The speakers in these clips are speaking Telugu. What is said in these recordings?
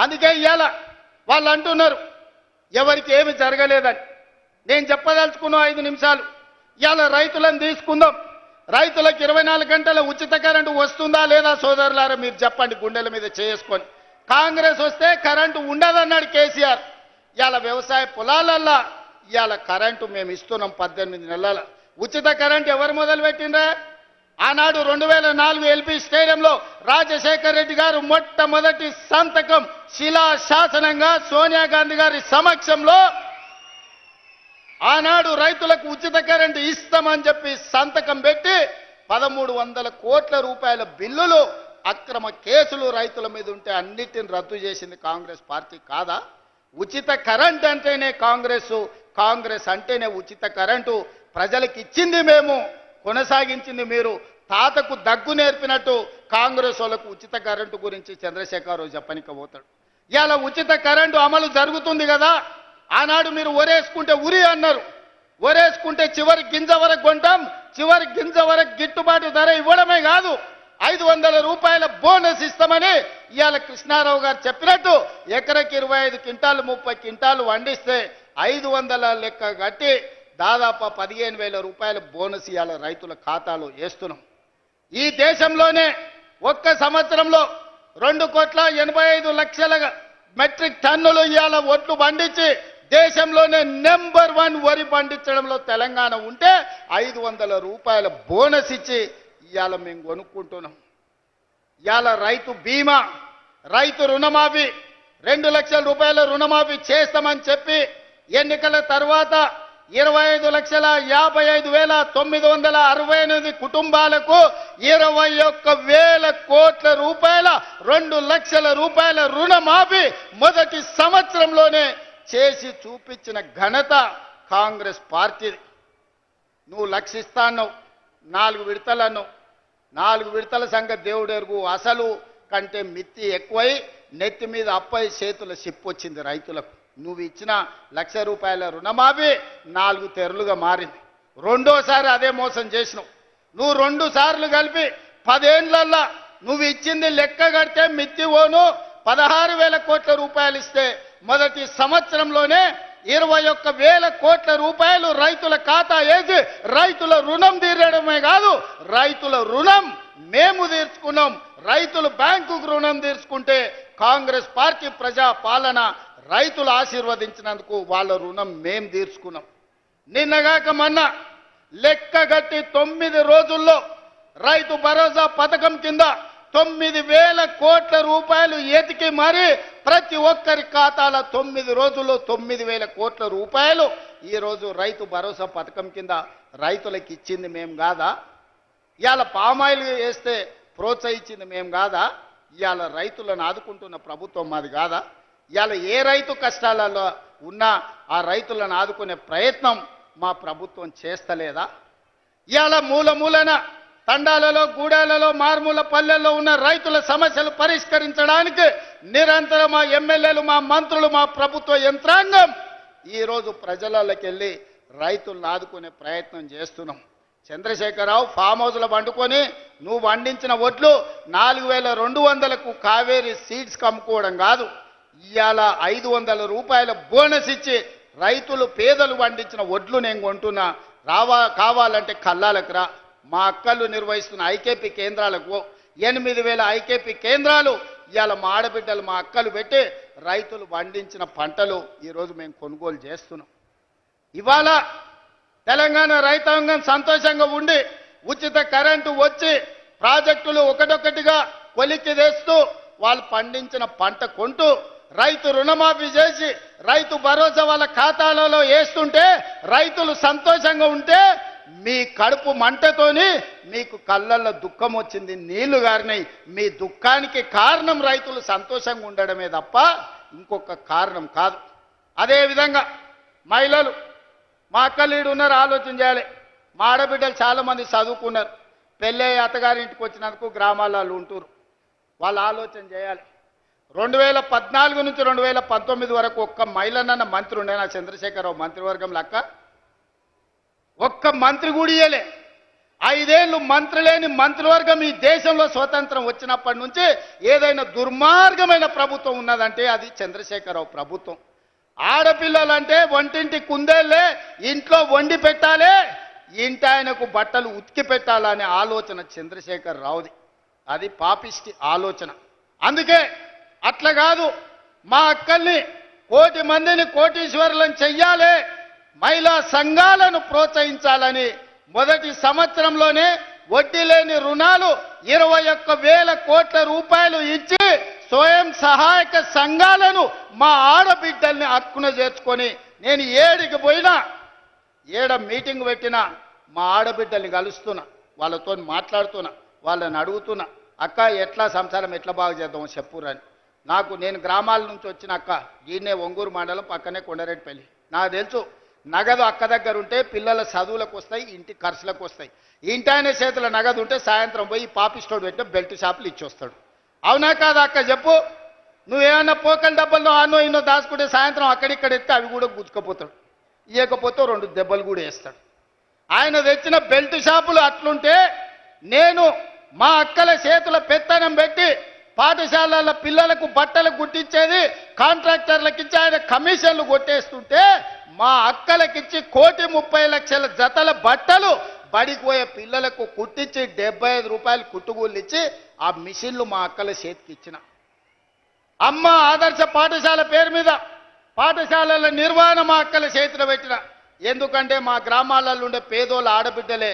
అందుకే ఇవాళ వాళ్ళు అంటున్నారు ఎవరికి ఏమి జరగలేదని. నేను చెప్పదలుచుకున్న 5 నిమిషాలు. ఇవాళ రైతులను తీసుకుందాం. రైతులకు 24 గంటల ఉచిత కరెంటు వస్తుందా లేదా సోదరులారా మీరు చెప్పండి గుండెల మీద చేసుకొని. కాంగ్రెస్ వస్తే కరెంటు ఉండదన్నాడు కేసీఆర్. ఇవాళ వ్యవసాయ పొలాలల్లా ఇవాళ కరెంటు మేము ఇస్తున్నాం 18 నెలల ఉచిత కరెంటు. ఎవరు మొదలు పెట్టిండ్రా? ఆనాడు 2004 ఎల్పీ స్టేడియంలో రాజశేఖర్ రెడ్డి గారు మొట్టమొదటి సంతకం శిలా శాసనంగా సోనియా గాంధీ గారి సమక్షంలో ఆనాడు రైతులకు ఉచిత కరెంటు ఇస్తామని చెప్పి సంతకం పెట్టి 1300 కోట్ల రూపాయల బిల్లులు అక్రమ కేసులు రైతుల మీద ఉంటే అన్నిటిని రద్దు చేసింది కాంగ్రెస్ పార్టీ కాదా? ఉచిత కరెంట్ అంటేనే కాంగ్రెస్ అంటేనే ఉచిత కరెంటు. ప్రజలకు ఇచ్చింది మేము, కొనసాగించింది మీరు. తాతకు దగ్గు నేర్పినట్టు కాంగ్రెస్ వాళ్ళకు ఉచిత కరెంటు గురించి చంద్రశేఖరరావు చెప్పనికపోతాడు. ఇవాళ ఉచిత కరెంటు అమలు జరుగుతుంది కదా. ఆనాడు మీరు ఒరేసుకుంటే ఉరి అన్నారు. ఒరేసుకుంటే చివరి గింజ వరకు కొంటాం, చివరి గింజ వరకు గిట్టుబాటు ధర ఇవ్వడమే కాదు 500 రూపాయల బోనస్ ఇస్తామని ఇవాళ కృష్ణారావు గారు చెప్పినట్టు ఎకరకి 25 క్వింటాలు 30 క్వింటాలు వండిస్తే 500 లెక్క కట్టి దాదాపు 15,000 రూపాయల బోనస్ ఇవాళ రైతుల ఖాతాలో వేస్తున్నాం. ఈ దేశంలోనే ఒక్క సంవత్సరంలో 2,85,00,000 మెట్రిక్ టన్నులు ఇవాళ ఒట్లు పండించి దేశంలోనే నెంబర్ 1 వరి పండించడంలో తెలంగాణ ఉంటే 500 రూపాయల బోనస్ ఇచ్చి ఇవాళ మేము కొనుక్కుంటున్నాం. ఇవాళ రైతు బీమా, రైతు రుణమాఫీ 2 లక్షల రూపాయల రుణమాఫీ చేస్తామని చెప్పి ఎన్నికల తర్వాత 25,55,968 కుటుంబాలకు 21,000 కోట్ల రూపాయల 2 లక్షల రూపాయల రుణమాఫీ మొదటి సంవత్సరంలోనే చేసి చూపించిన ఘనత కాంగ్రెస్ పార్టీది. నువ్వు లక్షిస్తాను 4 విడతలను 4 విడతల సంగతి దేవుడు ఎరుగు. అసలు కంటే మిత్తి ఎక్కువై నెత్తి మీద అప్పై చేతుల సిప్పొచ్చింది రైతులకు. నువ్వు ఇచ్చిన 1,00,000 రూపాయల రుణమాఫీ 4 తెరలుగా మారింది. రెండోసారి అదే మోసం చేసినావు. నువ్వు 2 సార్లు కలిపి 10 ఏళ్లల్లో నువ్వు ఇచ్చింది లెక్క కడితే మిత్తి ఓను 16,000 కోట్ల రూపాయలు ఇస్తే మొదటి సంవత్సరంలోనే 21,000 కోట్ల రూపాయలు రైతుల ఖాతా వేసి రైతుల రుణం తీరడమే కాదు, రైతుల రుణం మేము తీర్చుకున్నాం. రైతులు బ్యాంకుకు రుణం తీర్చుకుంటే కాంగ్రెస్ పార్టీ ప్రజా పాలన రైతులు ఆశీర్వదించినందుకు వాళ్ళ రుణం మేం తీర్చుకున్నాం. నిన్నగాక మొన్న లెక్కగట్టి 9 రోజుల్లో రైతు భరోసా పథకం కింద 9,000 కోట్ల రూపాయలు ఎతికి మరి ప్రతి ఒక్కరి ఖాతాలో 9 రోజుల్లో 9,000 కోట్ల రూపాయలు ఈరోజు రైతు భరోసా పథకం కింద రైతులకు ఇచ్చింది మేం కాదా? ఇవాళ పామాయిల్ వేస్తే ప్రోత్సహించింది మేం కాదా? ఇవాళ రైతులను ఆదుకుంటున్న ప్రభుత్వం మాది కాదా? ఇవాళ ఏ రైతు కష్టాలలో ఉన్నా ఆ రైతులను ఆదుకునే ప్రయత్నం మా ప్రభుత్వం చేస్తలేదా? ఇవాళ మూలన తండాలలో గూడాలలో మారుమూల పల్లెల్లో ఉన్న రైతుల సమస్యలు పరిష్కరించడానికి నిరంతరం మా ఎమ్మెల్యేలు మా మంత్రులు మా ప్రభుత్వ యంత్రాంగం ఈరోజు ప్రజలకి వెళ్ళి రైతులను ఆదుకునే ప్రయత్నం చేస్తున్నాం. చంద్రశేఖరరావు ఫామ్ హౌస్లో పండుకొని నువ్వు పండించిన ఒడ్లు 4,200కు కావేరీ సీడ్స్ అమ్ముకోవడం కాదు, ఇవాళ 500 రూపాయల బోనస్ ఇచ్చి రైతులు పేదలు పండించిన ఒడ్లు నేను కొంటున్నా, కావాలంటే కల్లాలకు రా. మా అక్కలు నిర్వహిస్తున్న ఐకేపీ కేంద్రాలకు 8,000 ఐకేపీ కేంద్రాలు ఇవాళ మా ఆడబిడ్డలు మా అక్కలు పెట్టి రైతులు పండించిన పంటలు ఈరోజు మేము కొనుగోలు చేస్తున్నాం. ఇవాళ తెలంగాణ రైతాంగం సంతోషంగా ఉండి ఉచిత కరెంటు వచ్చి ప్రాజెక్టులు ఒకటొకటిగా కొలిక్కి తెస్తూ వాళ్ళు పండించిన పంట కొంటూ రైతు రుణమాఫీ చేసి రైతు భరోసా వాళ్ళ ఖాతాలలో వేస్తుంటే రైతులు సంతోషంగా ఉంటే మీ కడుపు మంటతోని మీకు కళ్ళల్లో దుఃఖం వచ్చింది, నీళ్లు గారినాయి. మీ దుఃఖానికి కారణం రైతులు సంతోషంగా ఉండడమే తప్ప ఇంకొక కారణం కాదు. అదేవిధంగా మహిళలు మా అక్కలీడు ఉన్నారు, ఆలోచన చేయాలి. మా ఆడబిడ్డలు చాలామంది చదువుకున్నారు, పెళ్ళే అత్తగారింటికి వచ్చినందుకు గ్రామాలలో ఉంటున్నారు. వాళ్ళు ఆలోచన చేయాలి. 2014 నుంచి 2019 వరకు ఒక్క మహిళనన్న మంత్రి ఉండే నా చంద్రశేఖరరావు మంత్రివర్గం లెక్క ఒక్క మంత్రి కూడా ఇయ్యలే. 5 ఏళ్ళు మంత్రి లేని మంత్రివర్గం ఈ దేశంలో స్వతంత్రం వచ్చినప్పటి నుంచి ఏదైనా దుర్మార్గమైన ప్రభుత్వం ఉన్నదంటే అది చంద్రశేఖరరావు ప్రభుత్వం. ఆడపిల్లలంటే వంటింటి కుందేళ్ళే, ఇంట్లో వండి పెట్టాలి, ఇంటి ఆయనకు బట్టలు ఉతికి పెట్టాలనే ఆలోచన చంద్రశేఖరరావుది. అది పాపిష్టి ఆలోచన. అందుకే అట్లా కాదు, మా అక్కల్ని 1,00,00,000 మందిని కోటీశ్వరులను చెయ్యాలి, మహిళా సంఘాలను ప్రోత్సహించాలని మొదటి సంవత్సరంలోనే వడ్డీ లేని రుణాలు 21,000 కోట్ల రూపాయలు ఇచ్చి స్వయం సహాయక సంఘాలను మా ఆడబిడ్డల్ని హక్కున చేర్చుకొని నేను ఏడికి పోయినా, ఏడ మీటింగ్ పెట్టినా మా ఆడబిడ్డల్ని కలుస్తున్నా, వాళ్ళతో మాట్లాడుతున్నా, వాళ్ళని అడుగుతున్నా, అక్క ఎట్లా సంసారం ఎట్లా బాగు చేద్దామో చెప్పురని. నేను గ్రామాల నుంచి వచ్చిన అక్క, ఈయనే ఒంగూరు మండలం పక్కనే కొండరెడ్డిపల్లి. నాకు తెలుసు నగదు అక్క దగ్గర ఉంటే పిల్లల చదువులకు వస్తాయి, ఇంటి ఖర్చులకు వస్తాయి. ఇంటి ఆయన చేతుల నగదు ఉంటే సాయంత్రం పోయి పాపిస్టోడు పెట్టిన బెల్ట్ షాపులు ఇచ్చొస్తాడు. అవునా కాదా అక్క చెప్పు? నువ్వేమన్నా పోకల డబ్బల్లో ఆనో ఇన్నో దాచుకుంటే సాయంత్రం అక్కడిక్కడ ఎత్తే అవి కూడా గుచ్చుకపోతాడు, ఇవ్వకపోతే 2 దెబ్బలు కూడా వేస్తాడు. ఆయన తెచ్చిన బెల్ట్ షాపులు అట్లుంటే నేను మా అక్కల చేతుల పెత్తనం పెట్టి పాఠశాలల పిల్లలకు బట్టలు గుట్టించేది, కాంట్రాక్టర్లకు ఇచ్చి ఆయన కమిషన్లు కొట్టేస్తుంటే మా అక్కలకిచ్చి 1,30,00,000 జతల బట్టలు బడికి పోయే పిల్లలకు కుట్టించి 75 రూపాయలు కుట్టుగూళ్ళు ఇచ్చి ఆ మిషన్లు మా అక్కల చేతికి ఇచ్చిన. అమ్మ ఆదర్శ పాఠశాల పేరు మీద పాఠశాలల నిర్వహణ మా అక్కల చేతిలో పెట్టిన. ఎందుకంటే మా గ్రామాలలో ఉండే పేదోళ్ళ ఆడబిడ్డలే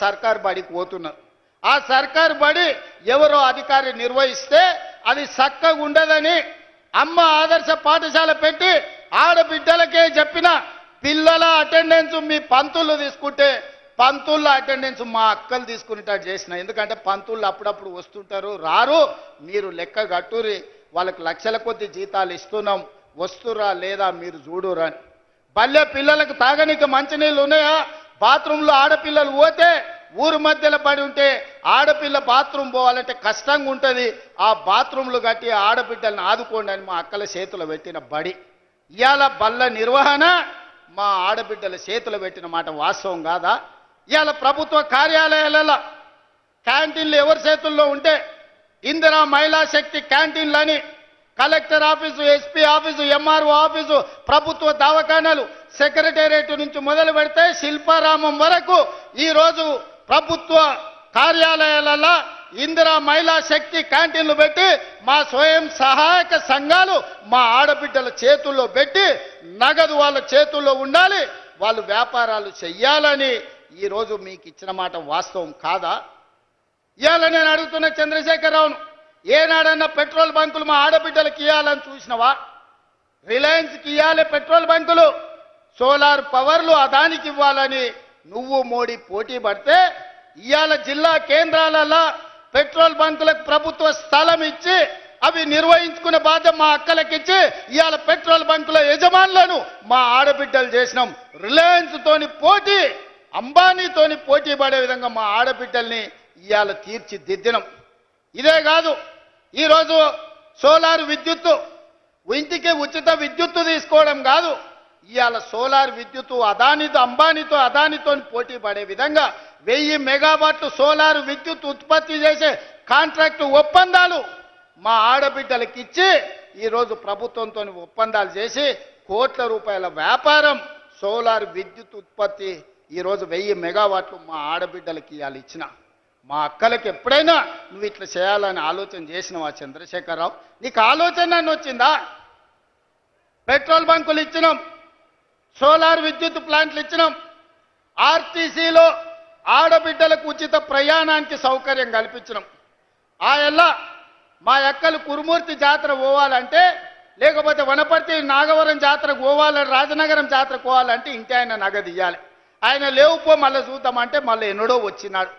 సర్కారు బడికి పోతున్నారు. ఆ సర్కారు బడి ఎవరో అధికారి నిర్వహిస్తే అది చక్కగా ఉండదని అమ్మ ఆదర్శ పాఠశాల పెట్టి ఆడబిడ్డలకే చెప్పిన. పిల్లల అటెండెన్స్ మీ పంతులు తీసుకుంటే పంతుళ్ళ అటెండెన్స్ మా అక్కలు తీసుకునేటట్టు చేసిన. ఎందుకంటే పంతుళ్ళు అప్పుడప్పుడు వస్తుంటారు, రారు, మీరు లెక్క కట్టురి, వాళ్ళకి లక్షల కొద్ది జీతాలు ఇస్తున్నాం, వస్తురా లేదా మీరు చూడురా అని. బల్లె పిల్లలకు తాగనీకి మంచినీళ్ళు ఉన్నాయా? బాత్రూంలో ఆడపిల్లలు పోతే ఊరు మధ్యలో పడి ఉంటే ఆడపిల్ల బాత్రూమ్ పోవాలంటే కష్టంగా ఉంటుంది, ఆ బాత్రూంలు కట్టి ఆడబిడ్డలను ఆదుకోండి అని మా అక్కల చేతులు పెట్టిన బడి. ఇవాళ బల్ల నిర్వహణ మా ఆడబిడ్డల చేతులు పెట్టిన మాట వాస్తవం కాదా? ఇవాళ ప్రభుత్వ కార్యాలయాలలో క్యాంటీన్లు ఎవరి చేతుల్లో ఉంటే ఇందిరా మహిళా శక్తి క్యాంటీన్లని collector office, SP office, MRO office, ప్రభుత్వ దవాఖానాలు, సెక్రటేరియట్ నుంచి మొదలు పెడితే శిల్పారామం వరకు ఈరోజు ప్రభుత్వ కార్యాలయాలలో ఇందిరా మహిళా శక్తి క్యాంటీన్లు పెట్టి మా స్వయం సహాయక సంఘాలు మా ఆడబిడ్డల చేతుల్లో పెట్టి నగదు వాళ్ళ చేతుల్లో ఉండాలి, వాళ్ళు వ్యాపారాలు చెయ్యాలని ఈరోజు మీకు ఇచ్చిన మాట వాస్తవం కాదా? ఇవాళ నేను అడుగుతున్న చంద్రశేఖరరావును, ఏనాడన్నా పెట్రోల్ బంకులు మా ఆడబిడ్డలకు ఇవ్వాలని చూసినవా? రిలయన్స్కి ఇవ్వాలి పెట్రోల్ బంకులు, సోలార్ పవర్లు అదానికి ఇవ్వాలని నువ్వు మోడీ పోటీ పడితే ఇవాళ జిల్లా కేంద్రాలలో పెట్రోల్ బంకులకు ప్రభుత్వ స్థలం ఇచ్చి అవి నిర్వహించుకునే బాధ్యత మా అక్కలకిచ్చి ఇవాళ పెట్రోల్ బంకుల యజమానులను మా ఆడబిడ్డలు చేసినాం. రిలయన్స్ తోని పోటీ, అంబానీతోని పోటీ పడే విధంగా మా ఆడబిడ్డల్ని ఇవాళ తీర్చిదిద్దినం. ఇదే కాదు, ఈరోజు సోలార్ విద్యుత్తు, ఇంటికి ఉచిత విద్యుత్తు తీసుకోవడం కాదు, ఇవాళ సోలార్ విద్యుత్తు అంబానీతో అదానితో పోటీ పడే విధంగా 1000 మెగావాట్లు సోలార్ విద్యుత్ ఉత్పత్తి చేసే కాంట్రాక్టు ఒప్పందాలు మా ఆడబిడ్డలకు ఇచ్చి ఈరోజు ప్రభుత్వంతో ఒప్పందాలు చేసి కోట్ల రూపాయల వ్యాపారం సోలార్ విద్యుత్ ఉత్పత్తి ఈరోజు 1000 మెగావాట్లు మా ఆడబిడ్డలకి ఇవాళ ఇచ్చిన. మా అక్కలకి ఎప్పుడైనా నువ్వు ఇట్లా చేయాలని ఆలోచన చేసినవా చంద్రశేఖరరావు? నీకు ఆలోచన వచ్చిందా? పెట్రోల్ బంకులు ఇచ్చినాం, సోలార్ విద్యుత్ ప్లాంట్లు ఇచ్చినాం, ఆర్టీసీలో ఆడబిడ్డలకు ఉచిత ప్రయాణానికి సౌకర్యం కల్పించినాం. మా అక్కలు కురుమూర్తి జాతర పోవాలంటే, లేకపోతే వనపర్తి నాగవరం జాతరకు పోవాలని, రాజనగరం జాతరకు పోవాలంటే ఇంటి ఆయన నగదు ఇవ్వాలి. ఆయన లేవుపో మళ్ళీ చూద్దామంటే మళ్ళీ ఎన్నడో వచ్చినాడు.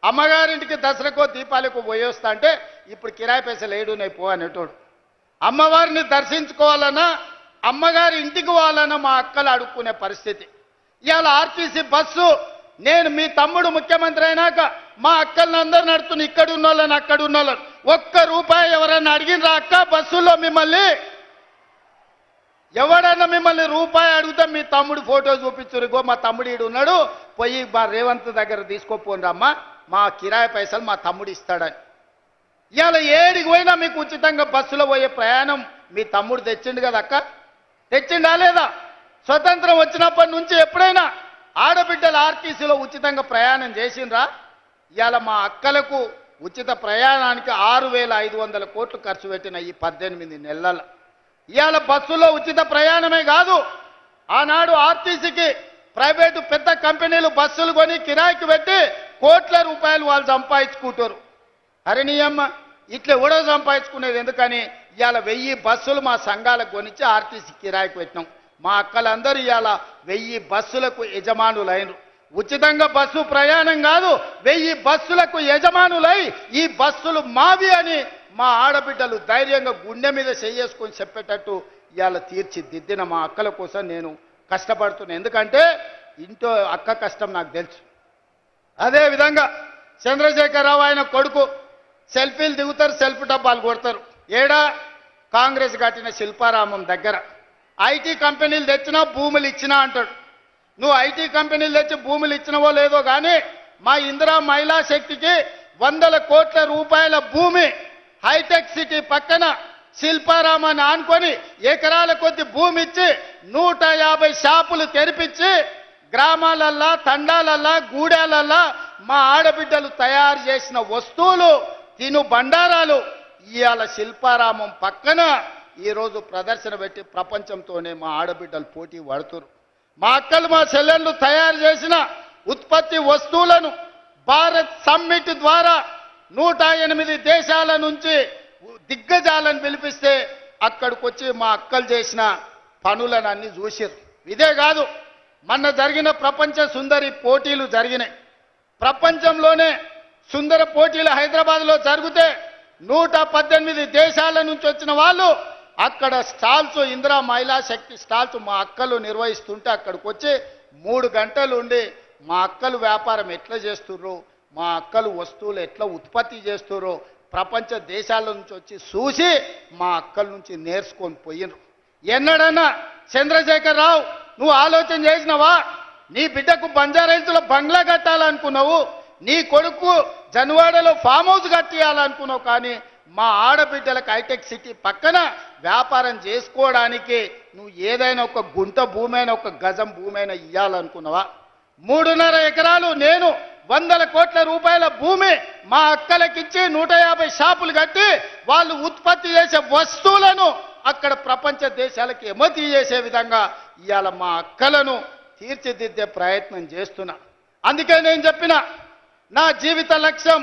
అమ్మగారింటికి దసరాకో దీపాలకు పోయేస్తా అంటే ఇప్పుడు కిరాయి పైసలు ఏడున్నాయి పో అనేటోడు. అమ్మవారిని దర్శించుకోవాలన్నా, అమ్మగారి ఇంటికి పోవాలన్నా మా అక్కలు అడుక్కునే పరిస్థితి. ఇవాళ ఆర్టీసీ బస్సు, నేను మీ తమ్ముడు ముఖ్యమంత్రి అయినాక మా అక్కలను అందరు నడుతున్న, ఇక్కడ ఉన్నోళ్ళని అక్కడ ఉన్నోళ్ళని, ₹1 ఎవరన్నా అడిగినరా అక్క బస్సుల్లో మిమ్మల్ని? ఎవడన్నా మిమ్మల్ని రూపాయి అడిగితే మీ తమ్ముడు ఫోటో చూపించురు, ఇగో మా తమ్ముడు ఈడు ఉన్నాడు, పోయి మా రేవంత్ దగ్గర తీసుకోపోండి రమ్మా, మా కిరాయి పైసలు మా తమ్ముడు ఇస్తాడని. ఇవాళ ఏడికి పోయినా మీకు ఉచితంగా బస్సులో పోయే ప్రయాణం మీ తమ్ముడు తెచ్చిండు కదా అక్క, తెచ్చిండా లేదా? స్వతంత్రం వచ్చినప్పటి నుంచి ఎప్పుడైనా ఆడబిడ్డలు ఆర్టీసీలో ఉచితంగా ప్రయాణం చేసిండ్రా? ఇవాళ మా అక్కలకు ఉచిత ప్రయాణానికి 6,500 కోట్లు ఖర్చు పెట్టిన ఈ 18 నెలల. ఇవాళ బస్సులో ఉచిత ప్రయాణమే కాదు, ఆనాడు ఆర్టీసీకి ప్రైవేటు పెద్ద కంపెనీలు బస్సులు కొని కిరాయికి పెట్టి కోట్ల రూపాయలు వాళ్ళు సంపాదించుకుంటారు. అరే నీ అమ్మ, ఇట్లా కూడా సంపాదించుకునేది ఎందుకని ఇవాళ 1000 బస్సులు మా సంఘాలకు కొనిచ్చి ఆర్టీసీ కిరాయికి పెట్టినాం. మా అక్కలందరూ ఇవాళ 1000 బస్సులకు యజమానులైనరు. ఉచితంగా బస్సు ప్రయాణం కాదు, 1000 బస్సులకు యజమానులై ఈ బస్సులు మావి అని మా ఆడబిడ్డలు ధైర్యంగా గుండె మీద చేసుకొని చెప్పేటట్టు ఇవాళ తీర్చిదిద్దిన మా అక్కల కోసం నేను కష్టపడుతున్నాను. ఎందుకంటే ఇంట్లో అక్క కష్టం నాకు తెలుసు. అదేవిధంగా చంద్రశేఖరరావు ఆయన కొడుకు సెల్ఫీలు దిగుతారు, సెల్ఫీ డబ్బాలు కొడతారు. ఏడా కాంగ్రెస్ కట్టిన శిల్పారామం దగ్గర ఐటీ కంపెనీలు తెచ్చినా భూములు ఇచ్చినా అంటాడు. నువ్వు ఐటీ కంపెనీలు తెచ్చి భూములు ఇచ్చినవో లేదో కానీ మా ఇందిరా మహిళా శక్తికి 100 కోట్ల రూపాయల భూమి హైటెక్ సిటీ పక్కన శిల్పారామాన్ని ఆనుకొని ఎకరాల కొద్ది భూమి ఇచ్చి 150 షాపులు తెరిపించి గ్రామాలల్లా తండాలల్లా గూడాలల్లా మా ఆడబిడ్డలు తయారు చేసిన వస్తువులు తిను బండారాలు ఇవాళ శిల్పారామం పక్కన ఈరోజు ప్రదర్శన పెట్టి ప్రపంచంతోనే మా ఆడబిడ్డలు పోటీ పడుతున్నారు. మా అక్కలు మా చెల్లెళ్ళు తయారు చేసిన ఉత్పత్తి వస్తువులను భారత్ సమ్మిట్ ద్వారా 108 దేశాల నుంచి దిగ్గజాలను పిలిపిస్తే అక్కడికి వచ్చి మా అక్కలు చేసిన పనులను అన్ని చూసారు. ఇదే కాదు, మొన్న జరిగిన ప్రపంచ సుందరి పోటీలు జరిగినాయి. ప్రపంచంలోనే సుందర పోటీలు హైదరాబాద్లో జరిగితే 118 దేశాల నుంచి వచ్చిన వాళ్ళు అక్కడ స్టాల్స్, ఇందిరా మహిళా శక్తి స్టాల్స్ మా అక్కలు నిర్వహిస్తుంటే అక్కడికి వచ్చి 3 గంటలు ఉండి మా అక్కలు వ్యాపారం ఎట్లా చేస్తుర్రో, మా అక్కలు వస్తువులు ఎట్లా ఉత్పత్తి చేస్తుర్రో ప్రపంచ దేశాల నుంచి వచ్చి చూసి మా అక్కల నుంచి నేర్చుకొని పోయినరు. ఎన్నడన్నా చంద్రశేఖరరావు నువ్వు ఆలోచన చేసినవా? నీ బిడ్డకు బంజారాహిల్స్లో బంగ్లా కట్టాలనుకున్నావు, నీ కొడుకు జన్వాడలో ఫామ్ హౌస్ కట్టియాలనుకున్నావు, కానీ మా ఆడబిడ్డలకు హైటెక్ సిటీ పక్కన వ్యాపారం చేసుకోవడానికి నువ్వు ఏదైనా ఒక గుంట భూమి అయినా ఒక గజం భూమి అయినా ఇవ్వాలనుకున్నావా? 3.5 ఎకరాలు నేను 100 కోట్ల రూపాయల భూమి మా అక్కలకిచ్చి 150 షాపులు కట్టి వాళ్ళు ఉత్పత్తి చేసే వస్తువులను అక్కడ ప్రపంచ దేశాలకు ఎగుమతి చేసే విధంగా ఇవాళ మా అక్కలను తీర్చిదిద్దే ప్రయత్నం చేస్తున్నా. అందుకే నేను చెప్పిన నా జీవిత లక్ష్యం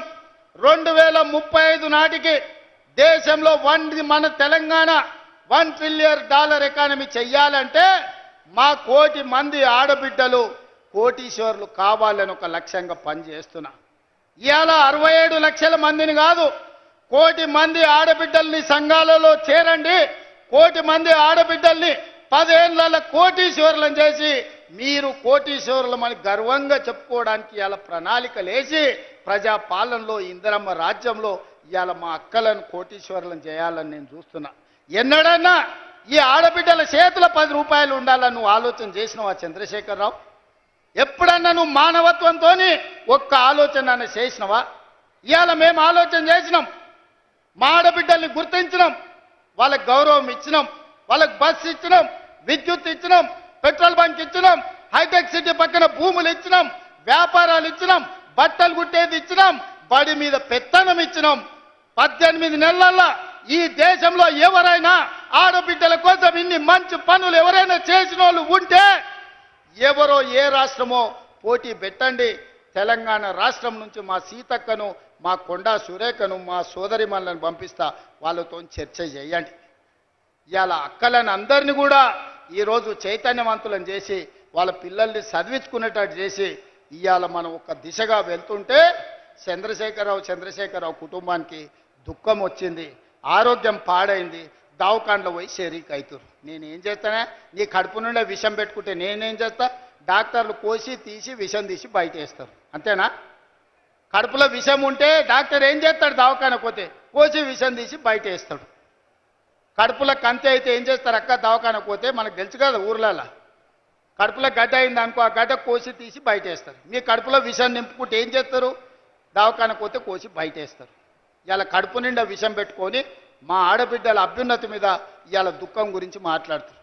2035 నాటికి దేశంలో మన తెలంగాణ $1 ట్రిలియన్ ఎకానమీ చెయ్యాలంటే మా 1 కోటి మంది ఆడబిడ్డలు కోటీశ్వరులు కావాలని ఒక లక్ష్యంగా పనిచేస్తున్నా. ఇవాళ 67 లక్షల మందిని కాదు, 1 కోటి మంది ఆడబిడ్డల్ని సంఘాలలో చేరండి, 1 కోటి మంది ఆడబిడ్డల్ని 10 ఏళ్ల కోటీశ్వరులను చేసి మీరు కోటీశ్వరులమని గర్వంగా చెప్పుకోవడానికి ఇవాళ ప్రణాళికలు వేసి ప్రజాపాలనలో ఇందిరమ్మ రాజ్యంలో ఇవాళ మా అక్కలను కోటీశ్వరులను చేయాలని నేను చూస్తున్నా. ఎన్నడన్నా ఈ ఆడబిడ్డల చేతుల 10 రూపాయలు ఉండాలని నువ్వు ఆలోచన చేసినావా చంద్రశేఖరరావు? ఎప్పుడన్నా నువ్వు మానవత్వంతో ఒక్క ఆలోచన చేసినవా? ఇవాళ మేము ఆలోచన చేసినాం, మా ఆడబిడ్డల్ని గుర్తించినాం, వాళ్ళకి గౌరవం ఇచ్చినాం, వాళ్ళకి బస్సు ఇచ్చినాం, విద్యుత్ ఇచ్చినాం, పెట్రోల్ బంక్ ఇచ్చినాం, హైటెక్ సిటీ పక్కన భూములు ఇచ్చినాం, వ్యాపారాలు ఇచ్చినాం, బట్టలు కుట్టేది ఇచ్చినాం, బడి మీద పెత్తనం ఇచ్చినాం. 18 నెలల్లో ఈ దేశంలో ఎవరైనా ఆడబిడ్డల కోసం ఇన్ని మంచి పనులు ఎవరైనా చేసిన వాళ్ళు ఉంటే ఎవరో ఏ రాష్ట్రమో పోటీ పెట్టండి. తెలంగాణ రాష్ట్రం నుంచి మా సీతక్కను, మా కొండా సురేఖను, మా సోదరిమణులను పంపిస్తా, వాళ్ళతో చర్చ చేయండి. ఇవాళ అక్కలను అందరినీ కూడా ఈరోజు చైతన్యవంతులను చేసి వాళ్ళ పిల్లల్ని చదివించుకునేటట్టు చేసి ఇవాళ మనం ఒక దిశగా వెళ్తుంటే చంద్రశేఖరరావు కుటుంబానికి దుఃఖం వచ్చింది, ఆరోగ్యం పాడైంది, దవాఖానలో పోయి షరీక్ అవుతారు. నేనేం చేస్తానే? నీ కడుపు నుండే విషం పెట్టుకుంటే నేనేం చేస్తా? డాక్టర్లు కోసి తీసి విషం తీసి బయట వేస్తారు, అంతేనా? కడుపులో విషం ఉంటే డాక్టర్ ఏం చేస్తాడు? దవాఖాన పోతే కోసి విషం తీసి బయట వేస్తాడు. కడుపులో కంతి అయితే ఏం చేస్తారు అక్క దవాఖానకు పోతే మనకు తెలుసు కదా ఊర్లలో కడుపులో గడ్డ అయింది అనుకో ఆ గడ్డ కోసి తీసి బయటేస్తారు మీ కడుపులో విషం నింపుకుంటే ఏం చేస్తారు దవాఖానకు పోతే కోసి బయటేస్తారు ఇలా కడుపు నిండా విషం పెట్టుకొని మా ఆడబిడ్డల అభ్యున్నతి మీద ఇవాళ దుఃఖం గురించి మాట్లాడుతారు